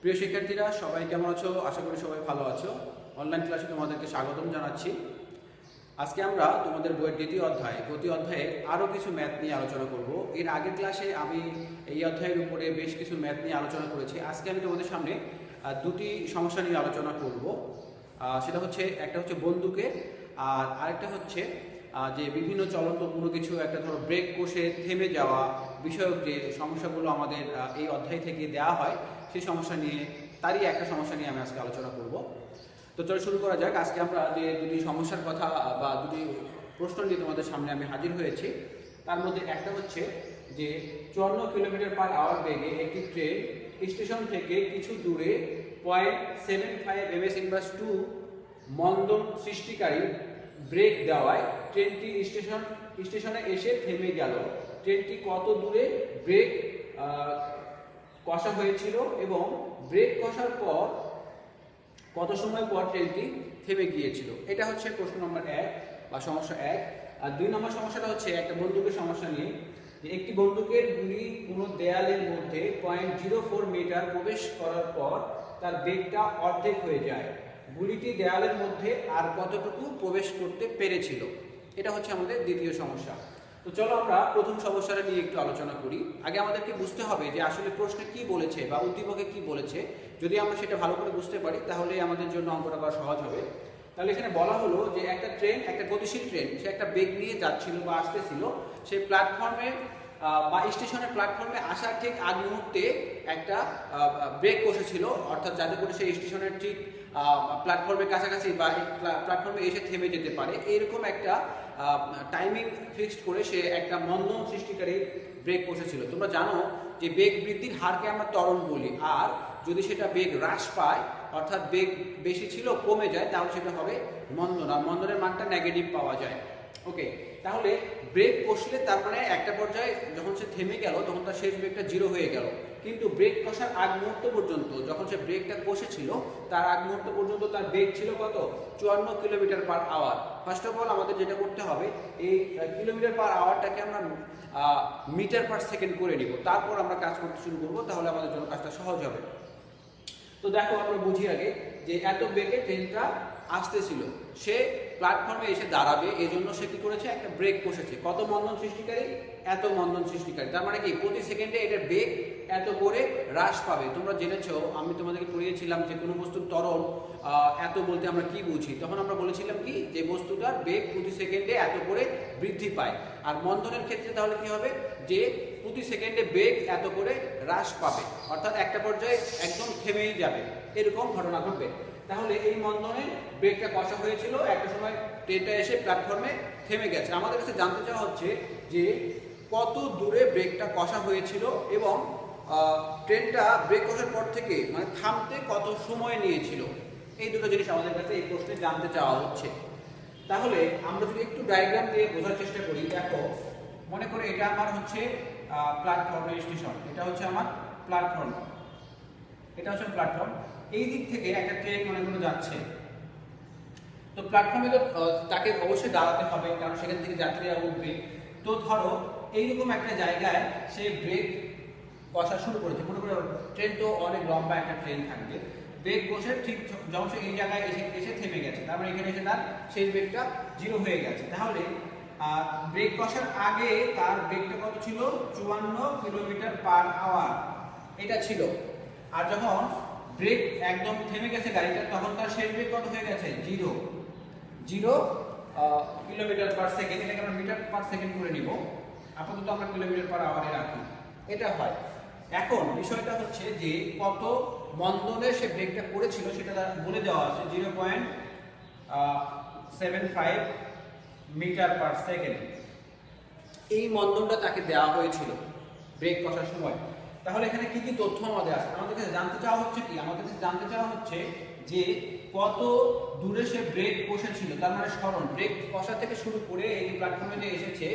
প্রিয় শিক্ষার্থীরা সবাই কেমন আছো? আশা করি সবাই ভালো আছো। অনলাইন ক্লাসে তোমাদেরকে স্বাগতম জানাচ্ছি। আজকে আমরা তোমাদের বইয়ের দ্বিতীয় অধ্যায়ে আরও কিছু ম্যাথ নিয়ে আলোচনা করব। এর আগের ক্লাসে আমি এই অধ্যায়ের উপরে বেশ কিছু ম্যাথ নিয়ে আলোচনা করেছি। আজকে আমি তোমাদের সামনে দুটি সমস্যা নিয়ে আলোচনা করব। সেটা হচ্ছে একটা হচ্ছে বন্দুকে, আর আরেকটা হচ্ছে যে বিভিন্ন চলন্ত কোনো কিছু একটা ধরো ব্রেক কষে থেমে যাওয়া বিষয়ক যে সমস্যাগুলো আমাদের এই অধ্যায় থেকে দেওয়া হয়, সেই সমস্যা নিয়ে তারই একটা সমস্যা নিয়ে আমি আজকে আলোচনা করব। তো চলো শুরু করা যাক। আজকে আমরা যে দুটি সমস্যার কথা বা দুটি প্রশ্ন নিয়ে তোমাদের সামনে আমি হাজির হয়েছি, তার মধ্যে একটা হচ্ছে যে 54 কিলোমিটার/আওয়ার বেগে একটি ট্রেন স্টেশন থেকে কিছু দূরে 0.75 ms/2 মন্দন সৃষ্টিকারী ব্রেক দেওয়ায় ট্রেনটি স্টেশনে এসে থেমে গেল। ট্রেনটি কত দূরে ব্রেক কষা হয়েছিল এবং ব্রেক কষার পর কত সময় পর ট্রেনটি থেমে গিয়েছিল? এটা হচ্ছে প্রশ্ন নম্বর 1 বা সমস্যা 1। আর 2 নম্বর সমস্যাটা হচ্ছে একটা বন্দুকের সমস্যা নিয়ে, যে একটি বন্দুকের গুলি কোনো দেয়ালের মধ্যে 0.04 মিটার প্রবেশ করার পর তার বেগটা অর্ধেক হয়ে যায়। গুলিটি দেয়ালের মধ্যে আর কতটুকু প্রবেশ করতে পেরেছিল? এটা হচ্ছে আমাদের দ্বিতীয় সমস্যা। তো চলো আমরা প্রথম সমস্যাটা নিয়ে একটু আলোচনা করি। আগে আমাদেরকে বুঝতে হবে যে আসলে প্রশ্নে কি বলেছে বা উদ্দীপকে কি বলেছে। যদি আমরা সেটা ভালো করে বুঝতে পারি তাহলে আমাদের জন্য অঙ্কটা করা সহজ হবে। তাহলে এখানে বলা হলো যে একটা ট্রেন, একটা গতিশীল ট্রেন, সে একটা বেগ নিয়ে যাচ্ছিল বা আসতেছিল। সেই প্ল্যাটফর্মে বা স্টেশনের প্ল্যাটফর্মে আসার ঠিক আগ মুহূর্তে একটা ব্রেক কষেছিল, অর্থাৎ যাতে করে সেই স্টেশনের ঠিক প্ল্যাটফর্মের কাছাকাছি বা প্ল্যাটফর্মে এসে থেমে যেতে পারে, এইরকম একটা টাইমিং ফিক্সড করে সে একটা মন্দন সৃষ্টিকারী ব্রেক কষেছিল। তোমরা জানো যে বেগ বৃদ্ধির হারকে আমরা ত্বরণ বলি, আর যদি সেটা বেগ হ্রাস পায়, অর্থাৎ বেগ বেশি ছিল কমে যায়, তাহলে সেটা হবে মন্দন, আর মন্দনের মানটা নেগেটিভ পাওয়া যায়। ওকে, তাহলে ব্রেক কষলে তার মানে একটা পর্যায়ে যখন সে থেমে গেল তখন তার শেষ ব্রেকটা 0 হয়ে গেল। কিন্তু ব্রেক কষার আগ মুহূর্ত পর্যন্ত, যখন সে ব্রেকটা কষেছিল তার আগ মুহূর্ত পর্যন্ত তার বেগ ছিল কত? 54 কিলোমিটার/আওয়ার। ফার্স্ট অফ অল আমাদের যেটা করতে হবে, এই কিলোমিটার/আওয়ারটাকে আমরা মিটার/সেকেন্ড করে নিব, তারপর আমরা কাজ করতে শুরু করবো, তাহলে আমাদের জন্য কাজটা সহজ হবে। তো দেখো, আমরা বুঝি আগে যে এত বেগে ট্রেনটা আসতেছিল, সে প্ল্যাটফর্মে এসে দাঁড়াবে, এই জন্য সে কি করেছে? একটা ব্রেক কষেছে। কত মন্দন সৃষ্টিকারী? এত মন্দন সৃষ্টিকারী। তার মানে কি প্রতি সেকেন্ডে এটার বেগ এত করে হ্রাস পাবে। তোমরা জেনেছো, আমি তোমাদেরকে পড়িয়েছিলাম যে কোনো বস্তুর ত্বরণ এত বলতে আমরা কি বুঝি। তখন আমরা বলেছিলাম কি, যে বস্তুটার বেগ প্রতি সেকেন্ডে এত করে বৃদ্ধি পায়। আর মন্দনের ক্ষেত্রে তাহলে কি হবে? যে প্রতি সেকেন্ডে বেগ এত করে হ্রাস পাবে, অর্থাৎ একটা পর্যায়ে একদম থেমেই যাবে, এরকম ঘটনা ঘটবে। তাহলে এই মন্দনে ব্রেকটা কষা হয়েছিল, একটা সময় ট্রেনটা এসে প্ল্যাটফর্মে থেমে গেছে। আমাদের কাছে জানতে চাওয়া হচ্ছে যে কত দূরে ব্রেকটা কষা হয়েছিল এবং ট্রেনটা ব্রেক কষার পর থেকে মানে থামতে কত সময় নিয়েছিল। এই দুটো জিনিস আমাদের কাছে এই প্রশ্নে জানতে চাওয়া হচ্ছে। তাহলে আমরা যদি একটু ডায়াগ্রাম দিয়ে বোঝার চেষ্টা করি, দেখো, মনে করে এটা আমার হচ্ছে প্ল্যাটফর্মের স্টেশন, এটা হচ্ছে আমার প্ল্যাটফর্ম, এটা হচ্ছে প্ল্যাটফর্ম। এই দিক থেকে একটা ট্রেন মনে করে যাচ্ছে। তো প্ল্যাটফর্মে তো তাকে অবশ্যই দাঁড়াতে হবে, কারণ সেখান থেকে যাত্রীরা উঠবে। তো ধরো এইরকম একটা জায়গায় সে ব্রেক কষা শুরু করেছে। মনে করো ট্রেন তো অনেক লম্বা একটা ট্রেন থাকবে, ব্রেক কষে ঠিক যখন সে এই জায়গায় এসে থেমে গেছে, তারপরে এখানে এসে তার শেষ ব্রেকটা 0 হয়ে গেছে। তাহলে ব্রেক কষার আগে তার ব্রেকটা কত ছিল? 54 কিলোমিটার/আওয়ার এটা ছিল। আর যখন ব্রেক একদম থেমে গেছে গাড়িটা, তখন তার শেষ ব্রেক কত হয়ে গেছে? 0 কিলোমিটার/সেকেন্ড। এটাকে আমরা মিটার/সেকেন্ড করে নিব, আপাতত আমরা কিলোমিটার/আওয়ারে রাখি। এটা হয়। এখন বিষয়টা হচ্ছে যে কত মন্দনে সে ব্রেকটা করেছিল সেটা বলে দেওয়া আছে, 0.75 মিটার/সেকেন্ড। এই মন্দনটা তাকে দেওয়া হয়েছিল ব্রেক কষার সময়। তাহলে এখানে কি কি তথ্য আমাদের আছে? আমাদের কাছে জানতে চাওয়া হচ্ছে কি? আমাদের কাছে জানতে চাওয়া হচ্ছে যে কত দূরে সে ব্রেক কষেছিল। তার মানে স্মরণ, ব্রেক কষা থেকে শুরু করে এই প্ল্যাটফর্মে যে এসেছে,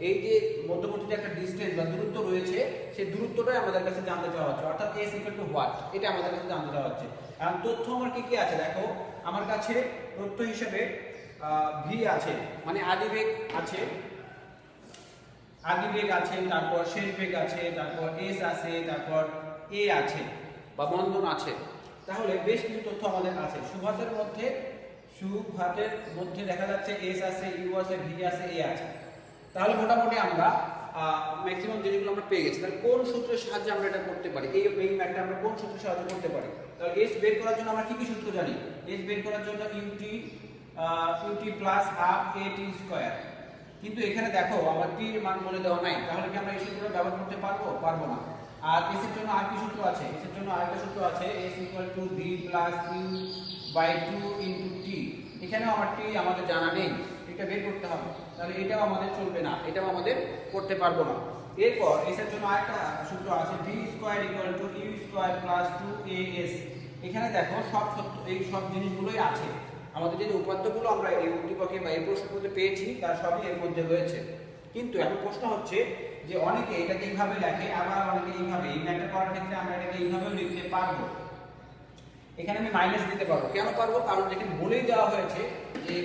এই যে মধ্যবর্তী যে একটা ডিস্টেন্স বা দূরত্ব রয়েছে, সেই দূরত্বটাই আমাদের কাছে জানতে চাওয়া হচ্ছে, অর্থাৎ s = what, এটা আমাদের কাছে জানতে চাওয়া হচ্ছে। আর তথ্য আমার কি কি আছে দেখো, আমার কাছে তথ্য হিসেবে v আছে, মানে আদি বেগ আছে, আদি বেগ আছে, তারপর শেষ বেগ আছে, তারপর s আছে, তারপর a আছে। বা বন্ধন আছে, তাহলে বেশ কিছু তথ্য আমাদের আছে। সুভাষের মধ্যে দেখা যাচ্ছে এস আছে, ইউ আছে, ভি আছে, এ আছে। তাহলে মোটামুটি আমরা ম্যাক্সিমাম জিনিসগুলো আমরা পেয়ে গেছি। তাহলে কোন সূত্রের সাহায্যে আমরা এটা করতে পারি, এই ম্যাথটা আমরা কোন সূত্রের সাহায্যে করতে পারি? তাহলে এস বের করার জন্য আমরা কি কি সূত্র জানি? এস বের করার জন্য ইউটি প্লাস হাফ এটি স্কয়ার। কিন্তু এখানে দেখো আমার টি এর মান বলে দেওয়া নাই, তাহলে কি আমরা এই সূত্রটা ব্যবহার করতে পারবো? পারবো না। আর এস এর জন্য আর কি সূত্র আছে? এস এর জন্য আরেকটা সূত্র আছে, S equal to V plus U by 2 into T. এখানেও আমার টি আমাদের জানা নেই, এটা বের করতে হবে। তাহলে এটাও আমাদের চলবে না, এটাও আমাদের করতে পারবো না। এরপর এস এর জন্য আরেকটা সূত্র আছে, V square equal to U square plus 2as। এখানে দেখো এই সব জিনিসগুলোই আছে। আমাদের যে উপাত্তগুলো আমরা এই উদ্দীপকে বা এই প্রশ্নগুলোতে পেয়েছি তার সবই এর মধ্যে রয়েছে। কিন্তু এখন প্রশ্ন হচ্ছে যে অনেকে এটাকে এইভাবে লেখে, আবার অনেকে এইভাবে। এই ম্যাথটা করার ক্ষেত্রে আমরা এটাকে এইভাবেও লিখতে পারবো। এখানে আমি মাইনাস দিতে পারবো। কেন পারবো? কারণ যেখানে বলেই দেওয়া হয়েছে যে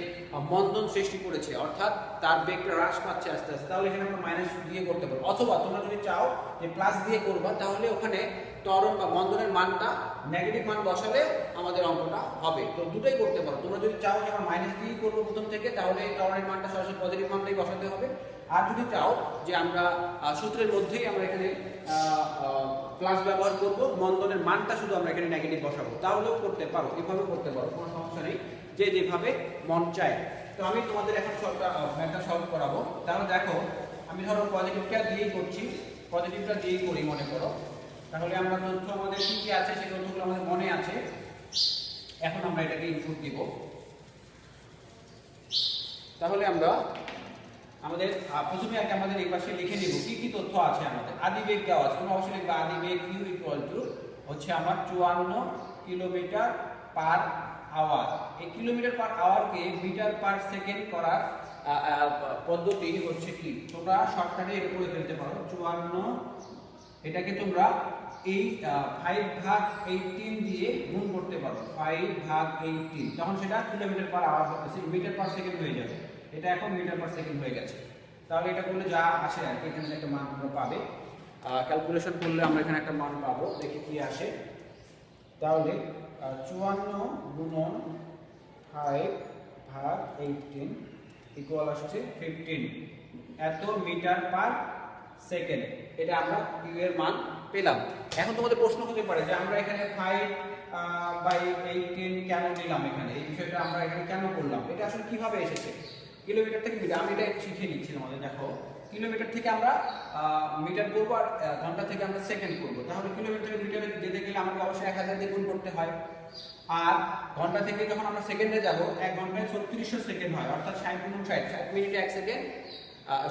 বন্ধন সৃষ্টি করেছে, অর্থাৎ তার বেগটা হ্রাস পাচ্ছে আস্তে আস্তে, তাহলে এখানে আমরা মাইনাস দিয়ে করতে পারবো। অথবা তোমরা যদি চাও যে প্লাস দিয়ে করবা, তাহলে ওখানে ত্বরণ বা বন্ধনের মানটা নেগেটিভ মান বসালে আমাদের অঙ্কটা হবে। তো দুটোই করতে পারো। তোমরা যদি চাও যে আমরা মাইনাস দিয়ে করবো প্রথম থেকে, তাহলে এই ত্বরণের মানটা সরাসরি পজিটিভ মানটাই বসাতে হবে। আর যদি চাও যে আমরা সূত্রের মধ্যেই আমরা এখানে প্লাস ব্যবহার করব, বন্ধনের মানটা শুধু আমরা এখানে নেগেটিভ বসাবো, তাহলেও করতে পারো। এভাবে করতে পারো, কোনো সমস্যা নেই, যে যেভাবে মন চায়। তো আমি তোমাদের এখন ম্যাথটা সলভ করাবো। তাহলে দেখো, আমি ধরো পজিটিভটা দিয়েই করছি, পজিটিভটা দিয়েই করি মনে করো। তাহলে আমরা তথ্য আমাদের কি কি আছে সেই তথ্যগুলো আমাদের মনে আছে। এখন আমরা এটাকে ইনপুট দিব। তাহলে আমরা আমাদের প্রথমে আগে আমাদের এই পাশে লিখে নিব কি কি তথ্য আছে আমাদের। আদি বেগ দেওয়া আছে, তোমরা অবশ্যই লিখবে আদি বেগ ইউ ইকুয়াল টু হচ্ছে আমার 54 কিলোমিটার পার আওয়ার। এই কিলোমিটার পার আওয়ারকে মিটার পার সেকেন্ড করার পদ্ধতি হচ্ছে কি, তোমরা শর্টকাটে এর উপরে ফেলতে পারো। 54 এটাকে তোমরা এই 5/18 দিয়ে গুণ করতে পারো। 5/18, তখন সেটা kilometre per hour metre per second হয়ে যাবে। এটা এখন মিটার পার সেকেন্ড হয়ে গেছে। তাহলে এটা করলে যা আসে আর কি, এখানে একটা মান তোমরা পাবে। ক্যালকুলেশন করলে আমরা এখানে একটা মান পাবো, দেখি কি আসে। তাহলে 54 গুণন 5/18 ইকুয়াল আসছে 15 এত মিটার পার সেকেন্ড। এটা আমরা ইউ এর মান পেলাম। এখন তোমাদের প্রশ্ন হতে পারে যে আমরা এখানে 5/18 কেন নিলাম, এখানে এই বিষয়টা আমরা এখানে কেন করলাম, এটা আসলে কিভাবে এসেছে? কিলোমিটার থেকে মিটার, আমি এটা শিখিয়ে নিচ্ছি আমাদের। দেখো, কিলোমিটার থেকে আমরা মিটার করবো, আর ঘন্টা থেকে আমরা সেকেন্ড করবো। তাহলে কিলোমিটার থেকে মিটারে যেতে গেলে আমাকে অবশ্যই 1000 দিয়ে গুণ করতে হয়। আর ঘন্টা থেকে যখন আমরা সেকেন্ডে যাব, 1 ঘন্টায় 3600 সেকেন্ড হয়, অর্থাৎ 60 গুণন 60, 60 মিনিটে 1 সেকেন্ড,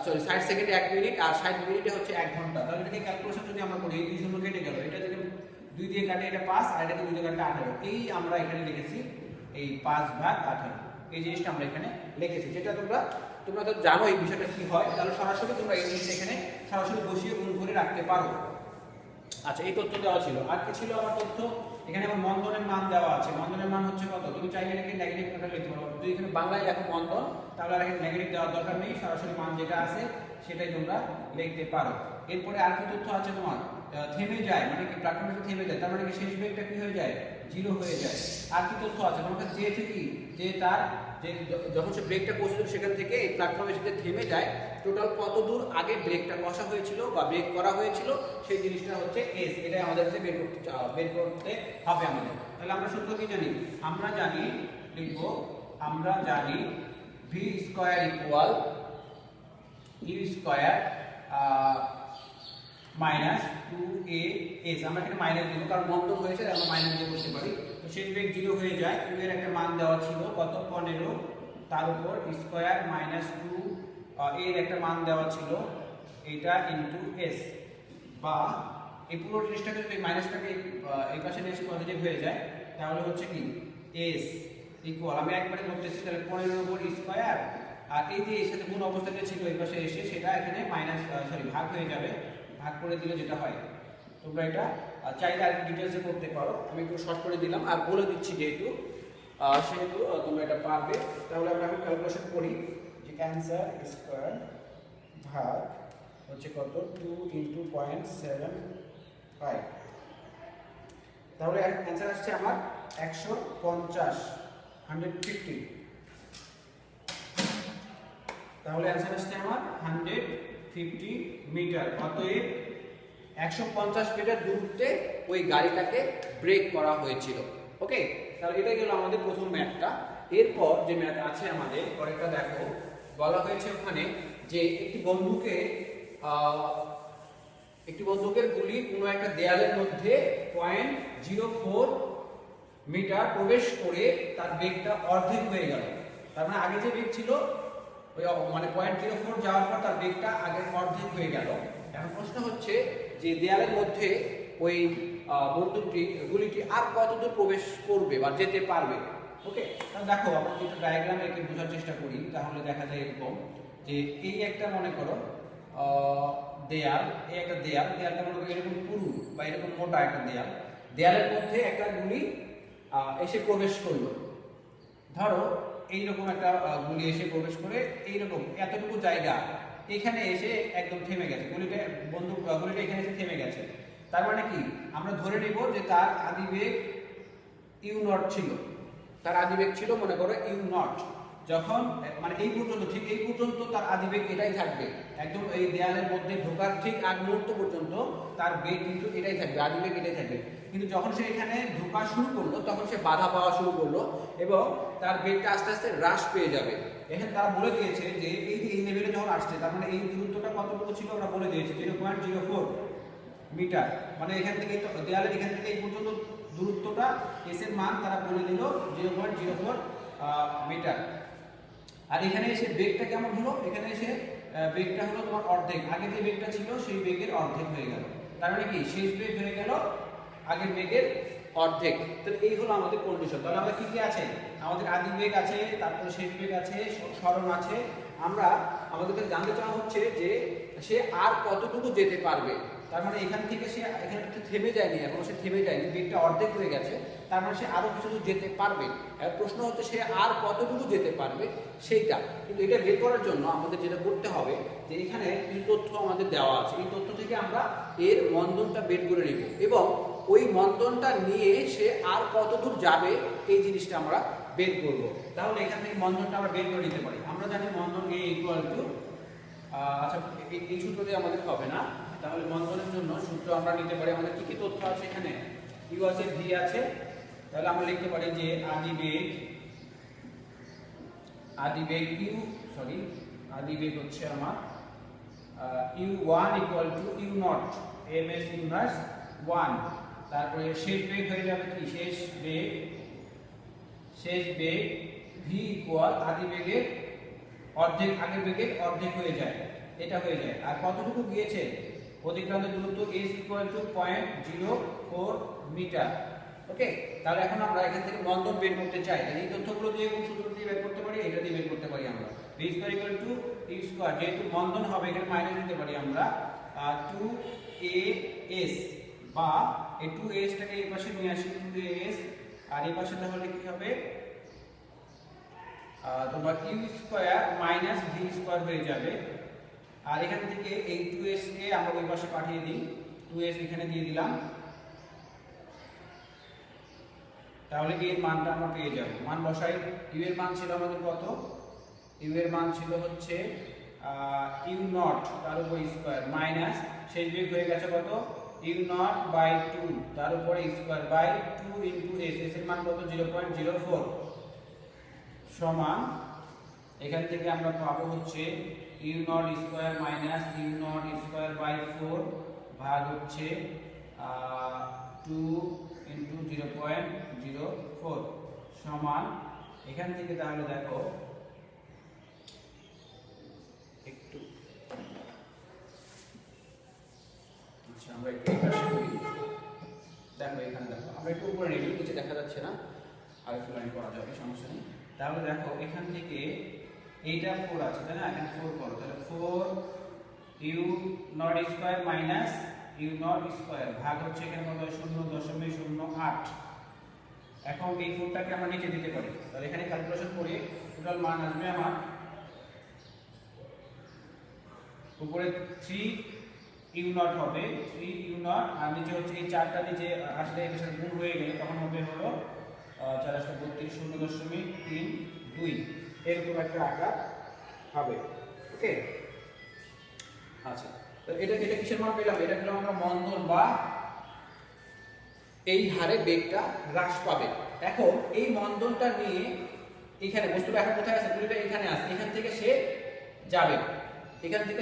60 সেকেন্ডে 1 মিনিট, আর 60 মিনিটে হচ্ছে 1 ঘন্টা। তাহলে এটাকে ক্যালকুলেশন যদি আমরা করি, এই 2 শূন্য কেটে গেল, এটা যদি 2 দিয়ে কাটে এটা 5, আর এটাকে 2 দিয়ে কাটে 18। এই আমরা এখানে লিখেছি এই 5/18, এই জিনিসটা আমরা এখানে লিখেছি। যেটা তোমরা তো জানো এই বিষয়টা কি হয়, তাহলে সরাসরি তোমরা এই জিনিসটা এখানে সরাসরি বসিয়ে গুণ করে রাখতে পারো। আচ্ছা, এই তথ্য দেওয়া ছিল। আর কি ছিল আমার তথ্য? এখানে আমার বন্ধনের মান দেওয়া আছে। বন্ধনের মান হচ্ছে কত? তুমি চাইলে এটাকে নেগেটিভ আকারে লিখতে পারো। যদি এখানে বাংলায় লেখো বন্ধন, তাহলে আর এখানে নেগেটিভ দেওয়ার দরকার নেই, সরাসরি মান যেটা আছে সেটাই তোমরা লিখতে পারো। এরপরে আর কি তথ্য আছে তোমার? থেমে যায়, মানে কি প্ল্যাটফর্মে থেমে যায়, তার মানে কি শেষ বেগটা কি হয়ে যায়? 0 হয়ে যায়। আর কি তথ্য আছে? তোমাকে চেয়েছে কি যে তার যে যখন সে ব্রেকটা পৌঁছেছিল সেখান থেকে এই প্ল্যাটফর্মে এসে থেমে যায়, টোটাল কত দূর আগে ব্রেকটা কষা হয়েছিল বা ব্রেক করা হয়েছিল, সেই জিনিসটা হচ্ছে এস। এটাই আমাদের কাছে বের করতে হবে আমাদের। তাহলে আমরা সূত্র কি জানি? আমরা জানি, লিখবো, আমরা জানি V square equal U square minus 2as। আমরা এখানে মাইনাস দিব কারণ বন্ধন হয়েছে, আমরা মাইনাস দিয়ে করতে পারি। তো শেষ বেগ 0 হয়ে যায়। ইউ এর একটা মান দেওয়া ছিল কত? 15, তার উপর স্কয়ার মাইনাস 2 এর একটা মান দেওয়া ছিল, এটা ইনটু s, বা এই পুরো জিনিসটাকে যদি মাইনাসটাকে এই পাশে নিয়ে এসে পজিটিভ হয়ে যায়, তাহলে হচ্ছে কি s ইকুয়াল, আমি একবারে করতেছি, তাহলে 15 এর উপর স্কয়ার, আর এই যে এর সাথে কোন অবস্থাতে ছিল এই পাশে এসে সেটা এখানে মাইনাস ভাগ হয়ে যাবে। ভাগ করে দিলে যেটা হয়, তোমরা এটা চাইলে আর ডিটেইলসে করতে পারো, আমি একটু শর্ট করে দিলাম আর বলে দিচ্ছি যেহেতু সেহেতু তোমরা এটা পারবে। তাহলে আমরা এখন ক্যালকুলেশন করি যে ক্যান্সার স্কয়ার ভাগ হচ্ছে কত? 2 × 0.75। তাহলে অ্যান্সার আসছে আমার 150, 150। তাহলে অ্যান্সার আসছে আমার 150 মিটার। অতএব 150 মিটার দূরত্বে ওই গাড়িটাকে ব্রেক করা হয়েছিল। ওকে, তাহলে এটাই গেল আমাদের প্রথম ম্যাথটা। এরপর যে ম্যাথ আছে আমাদের পরেরটা দেখো, বলা হয়েছে ওখানে যে একটি বন্দুকের গুলি কোনো একটা দেয়ালের মধ্যে 0.04 মিটার প্রবেশ করে তার বেগটা অর্ধেক হয়ে গেল। তার মানে আগে যে বেগ ছিল ওই মানে 0.04 যাওয়ার পর তার বেগটা আগের অর্ধেক হয়ে গেল। এখন প্রশ্ন হচ্ছে যে দেয়ালের মধ্যে ওই গুলিটি আর কতদূর প্রবেশ করবে বা যেতে পারবে। ওকে, তাহলে দেখো আমরা যদি ডায়াগ্রামে একে বোঝার চেষ্টা করি তাহলে দেখা যায় এরকম যে এই একটা মনে করো দেয়াল, এই একটা দেয়ালটা মনে করো এরকম পুরু বা এরকম মোটা একটা দেয়ালের মধ্যে একটা গুলি এসে প্রবেশ করলো। ধরো এইরকম একটা গুলি এসে প্রবেশ করে এইরকম এতটুকু জায়গা এখানে এসে একদম থেমে গেছে, গুলিটা এখানে এসে থেমে গেছে। তার মানে কি আমরা ধরে নিব যে তার আদিবেগ u0 ছিল। তার আদিবেগ ছিল মনে করো u0। যখন মানে এই পর্যন্ত, ঠিক এই পর্যন্ত তার আদিবেগ এটাই থাকবে, একদম এই দেয়ালের মধ্যে ঢোকার ঠিক আগ মুহূর্ত পর্যন্ত তার বেগ কিন্তু এটাই থাকবে, আদিবেগ এটাই থাকবে। কিন্তু যখন সে এখানে ঢোকা শুরু করলো তখন সে বাধা পাওয়া শুরু করলো এবং তার বেগটা আস্তে আস্তে হ্রাস পেয়ে যাবে। এখানে তারা বলে দিয়েছে যে এই লেভেলে যখন আসছে তার মানে এই দূরত্বটা কতটুকু ছিল আমরা বলে দিয়েছি 0.04 মিটার। মানে এখান থেকে দেয়ালের এখান থেকে এই পর্যন্ত দূরত্বটা এস এর মান তারা বলে দিল 0.04 মিটার। আর এখানে এসে বেগটা কেমন হলো, এখানে এসে বেগটা হলো তোমার অর্ধেক, আগে যে বেগটা ছিল সেই বেগের অর্ধেক হয়ে গেল। তার মানে কি শেষ বেগ হয়ে গেল আগের বেগের অর্ধেক। তো এই হলো আমাদের কন্ডিশন। তাহলে আমাদের কি কি আছে, আমাদের আদি বেগ আছে, তারপরে শেষ বেগ আছে, সরণ আছে। আমাদেরকে জানতে চাওয়া হচ্ছে যে সে আর কতটুকু যেতে পারবে। তার মানে এখান থেকে সে এখানে থেমে যায়নি, এখন সে থেমে যায়নি, বেগটা অর্ধেক হয়ে গেছে, তার মানে সে আরো কিছু দূর যেতে পারবে। এর প্রশ্ন হচ্ছে সে আর কতটুকু যেতে পারবে সেইটা। কিন্তু এটা বের করার জন্য আমাদের যেটা করতে হবে যে এখানে কিছু তথ্য আমাদের দেওয়া আছে, এই তথ্য থেকে আমরা এর মন্দনটা বের করে নিব এবং ওই মন্দনটা নিয়ে সে আর কতদূর যাবে এই জিনিসটা আমরা বের করব। তাহলে এখান থেকে মন্দনটা আমরা বের করে নিতে পারি। আমরা জানি মন্দন A ইকুয়াল টু, আচ্ছা এই সূত্র দিয়ে আমাদের হবে না, তাহলে মন্দনের জন্য সূত্র আমরা নিতে পারি। আমাদের কি কি তথ্য আছে এখানে, ইউ আছে, ভি আছে, তাহলে আমরা লিখতে পারি যে আদি বেগ হচ্ছে আমার u1 equal to u0 ms inverse 1। তারপরে শেষ বেগ হয়ে যাবে কি, শেষ বেগ v ইকুয়াল আদি বেগের অর্ধেক, আগের বেগের অর্ধেক হয়ে যায়, এটা হয়ে যায়। আর কতটুকু গিয়েছে, অতিক্রান্ত দূরত্ব s ইকুয়াল টু 0.04 মিটার। ওকে, তাহলে এখন আমরা এখান থেকে মন্দন বের করতে চাই, তাহলে এই তথ্যগুলো দিয়ে কোন সূত্র দিয়ে বের করতে পারি, এটা দিয়ে বের করতে পারি আমরা। v square equal two u square, যেহেতু মন্দন হবে এখানে মাইনাস দিতে পারি আমরা 2as, বা এই 2s টাকে এই পাশে নিয়ে আসি, 2as, আর এই পাশে তাহলে কি হবে তোমার u square minus v square হয়ে যাবে। আর এখান থেকে এই 2s কে আমরা ওই পাশে পাঠিয়ে দিই, 2s এখানে দিয়ে দিলাম, তাহলে এর মানটা আমরা পেয়ে যাব। মান বসাই, u এর মান ছিল আমাদের কত, u এর মান ছিল হচ্ছে u0 তার উপর স্কয়ার মাইনাস শেষ বেগ হয়ে গেছে কত u0 বাই 2 তার উপর square by 2 into s, s এর মান কত 0.04 সমান, এখান থেকে আমরা পাবো হচ্ছে u0 square minus u0 square by 4 ভাগ হচ্ছে 2 ইনটু 0.04 সমান, এখান থেকে তাহলে দেখো একটু, আচ্ছা আমরা একটু এই পাশে করি, দেখো এখানে দেখো আমরা একটু উপরে নিই, নিচে দেখা যাচ্ছে না, আর একটু লাইন করা যাবে, সমস্যা নেই। তাহলে দেখো এখান থেকে এইটা 4 আছে তাই না, এখানে 4 করো, তাহলে 4 u0 square minus u0 square ভাগ হচ্ছে এখানে কত 0.08। এখন এই 4টাকে আমরা নিচে দিতে পারি, তাহলে এখানে ক্যালকুলেশন করে টোটাল মান আসবে আমার উপরে 3 ইউ নট হবে 3 ইউ নট, আর নিচে হচ্ছে এই 4টা নিচে আসলে এর সাথে গুণ হয়ে গেলে তখন হবে হলো 432.0.32 এরকম একটা আকার হবে। ওকে, আচ্ছা, তো এটা কিসের মান পেলাম? এটা পেলাম আমরা মন্দন বা এই হারে বেগটা হ্রাস পাবে। এখন এই মন্দনটা নিয়ে এখানে বস্তুটা এখন কোথায় আছে? পুরোটা এখানে আছে, এখান থেকে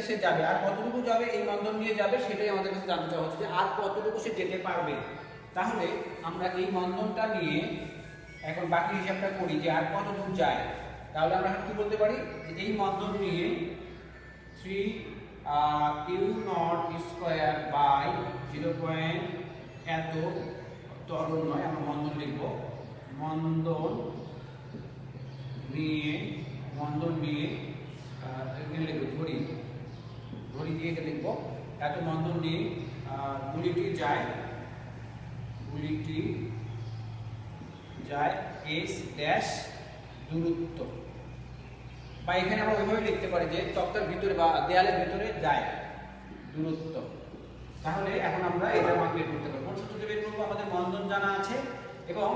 সে যাবে, আর কতটুকু যাবে এই মন্দন নিয়ে যাবে সেটাই আমাদের কাছে জানতে চাওয়া হচ্ছে যে আর কতটুকু সে যেতে পারবে। তাহলে আমরা এই মন্দনটা নিয়ে এখন বাকি হিসাবটা করি যে আর কত দূর যায়। তাহলে আমরা কি বলতে পারি যে এই মন্দন নিয়ে 3 ইউ নট স্কয়ার বাই 0. এত ত্বরণ নয়, আমরা মন্দন লিখব, মন্দন নিয়ে এখানে লিখব ধরি দিয়ে এটা লিখব, এত মন্দন নিয়ে গুলিটি যায় এস ড্যাশ দূরত্ব, বা এখানে আমরা ওইভাবে লিখতে পারি যে তক্তার ভিতরে বা দেয়ালের ভিতরে যায় দূরত্ব। তাহলে এখন আমরা এটা মান বের করতে পারবো। কোন সূত্র বের করব? আমাদের মন্দন জানা আছে এবং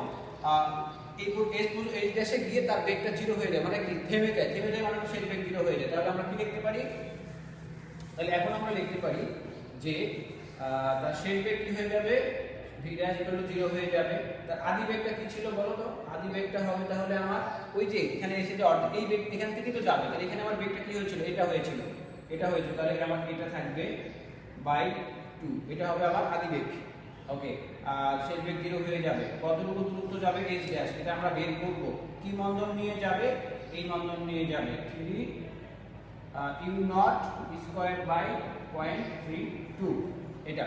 এই ড্যাশে গিয়ে তার বেগটা 0 হয়ে যায়, মানে কি থেমে যায় মানে সেই বেগ 0 হয়ে যায়। তাহলে আমরা কি লিখতে পারি? তাহলে এখন আমরা লিখতে পারি যে তার শেষ বেগ কি হয়ে যাবে? v ড্যাশ 0 হয়ে যাবে। তার আদি বেগটা কি ছিল বলো তো? আদি বেগটা হবে তাহলে আমার ওই যে এখানে এসে যে এই বেগ এখান থেকে তো যাবে, তাহলে এখানে আমার বেগটা কি হয়েছিল? এটা হয়েছিল, তাহলে আমার এটা থাকবে বাই 2, এটা হবে আমার আদি বেগ। ওকে, আর শেষ বেগ 0 হয়ে যাবে। কতটুকু দূরত্ব যাবে h ড্যাশ, এটা আমরা বের করব। কি মন্দন নিয়ে যাবে? এই মন্দন নিয়ে যাবে 3 ইউ নট স্কয়ার বাই 0.32 এটা।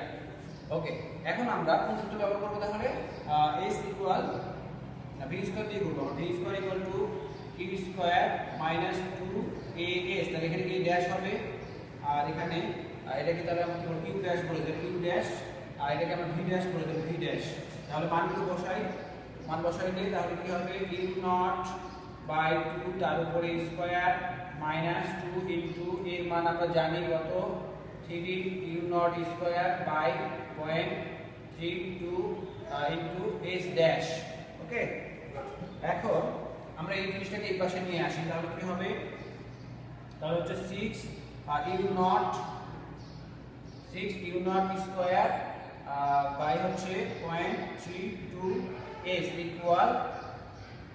ওকে, এখন আমরা কোন সূত্র ব্যবহার করব? তাহলে s ইকুয়াল v স্কয়ার দিয়ে করব। v square equal to U square minus 2as, তাহলে এখানে a ড্যাশ হবে, আর এখানে এটাকে তাহলে আমরা কি বলবো? ইউ ড্যাশ বলে দেব, ইউ ড্যাশ, আর এটাকে আমরা ভি ড্যাশ বলে দেব, ভি ড্যাশ। তাহলে মানগুলো বসাইলে তাহলে কি হবে? ইউ নট বাই 2 তার উপরে স্কয়ার মাইনাস 2 ইনটু এর মান আমরা জানি কত? 3 u not square by 0.32 into s dash. Okay, এখন আমরা এই জিনিসটাকে এই পাশে নিয়ে আসি, তাহলে কি হবে? তাহলে হচ্ছে 6 ইউ নট স্কয়ার বাই হচ্ছে 0.32 এস ইকুয়াল,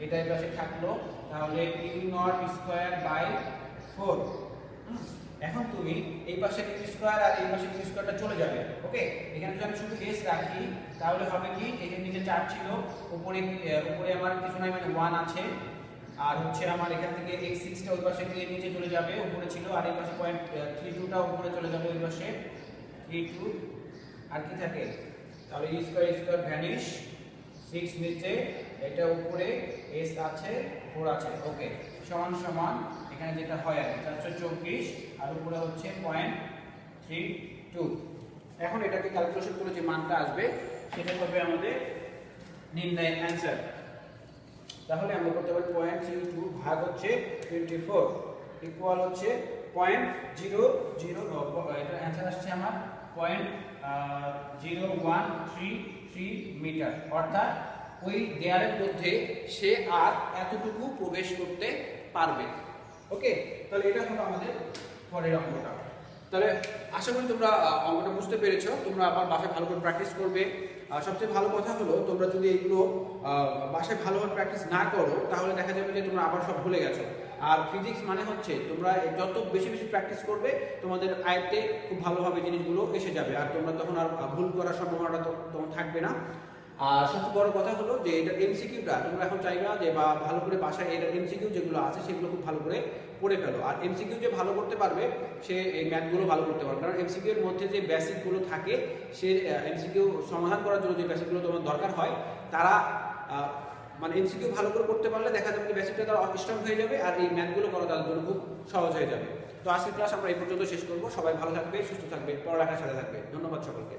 এটা এই পাশে থাকলো, তাহলে ইউ নট স্কয়ার বাই 4। এখন তুমি এই পাশে ইউ স্কয়ার আর এই পাশে ইউ স্কয়ারটা চলে যাবে। ওকে, এখানে যদি আমি শুধু s রাখি তাহলে হবে কি? এখানে নিচে 4 ছিল, উপরে আমার কিছু নাই, মানে 1 আছে, আর হচ্ছে আমার এখান থেকে x6 টা ওই পাশে গিয়ে নিচে চলে যাবে, উপরে ছিল, আর এই পাশে 0.32 টা উপরে চলে যাবে ওই পাশে 32, আর কি থাকে? তাহলে e স্কয়ার ভ্যানিশ, 6 নিচে, এটা উপরে, s আছে, 4 আছে। ওকে, সমান এখানে যেটা হয় আর 424, আর উপরে হচ্ছে 0.32। এখন এটাকে ক্যালকুলেশন করে যে মানটা আসবে সেটা হবে আমাদের নির্ণয়ের অ্যানসার। তাহলে আমরা করতে পারি 0.32 ভাগ হচ্ছে 24 ইকুয়াল হচ্ছে 0.00, এটা অ্যানসার আসছে আমার 0.0133 মিটার। অর্থাৎ ওই দেয়ালের মধ্যে সে আর এতটুকু প্রবেশ করতে পারবে। ওকে, তাহলে এটা হলো আমাদের পরের অঙ্কটা। তাহলে আশা করি তোমরা অঙ্কটা বুঝতে পেরেছো। তোমরা আবার বাসায় ভালো করে প্র্যাকটিস করবে। সবচেয়ে ভালো কথা হলো তোমরা যদি এগুলো বাসায় ভালোভাবে প্র্যাকটিস না করো তাহলে দেখা যাবে যে তোমরা আবার সব ভুলে গেছো। আর ফিজিক্স মানে হচ্ছে তোমরা যত বেশি প্র্যাকটিস করবে তোমাদের আয়ত্তে খুব ভালোভাবে জিনিসগুলো এসে যাবে, আর তোমরা তখন আর ভুল করার সম্ভাবনাটা তখন থাকবে না। আর সবচেয়ে বড় কথা হলো যে এটা এমসিকিউটা তোমরা এখন চাইবা যে বা ভালো করে বাসায় এটা এমসিকিউ যেগুলো আছে সেগুলো খুব ভালো করে পড়ে ফেলো। আর এমসিকিউ যে ভালো করতে পারবে সে এই ম্যাথগুলো ভালো করতে পারবে, কারণ এমসিকিউ এর মধ্যে যে বেসিকগুলো থাকে সে এমসিকিউ সমাধান করার জন্য যে বেসিকগুলো তোমার দরকার হয় তারা মানে এমসিকিউ ভালো করে করতে পারলে দেখা যাবে যে বেসিকটা তারা স্ট্রং হয়ে যাবে, আর এই ম্যাথগুলো করা তাদের জন্য খুব সহজ হয়ে যাবে। তো আজকের ক্লাস আমরা এই পর্যন্ত শেষ করবো। সবাই ভালো থাকবে, সুস্থ থাকবে, পড়ালেখার সাথে থাকবে। ধন্যবাদ সকলকে।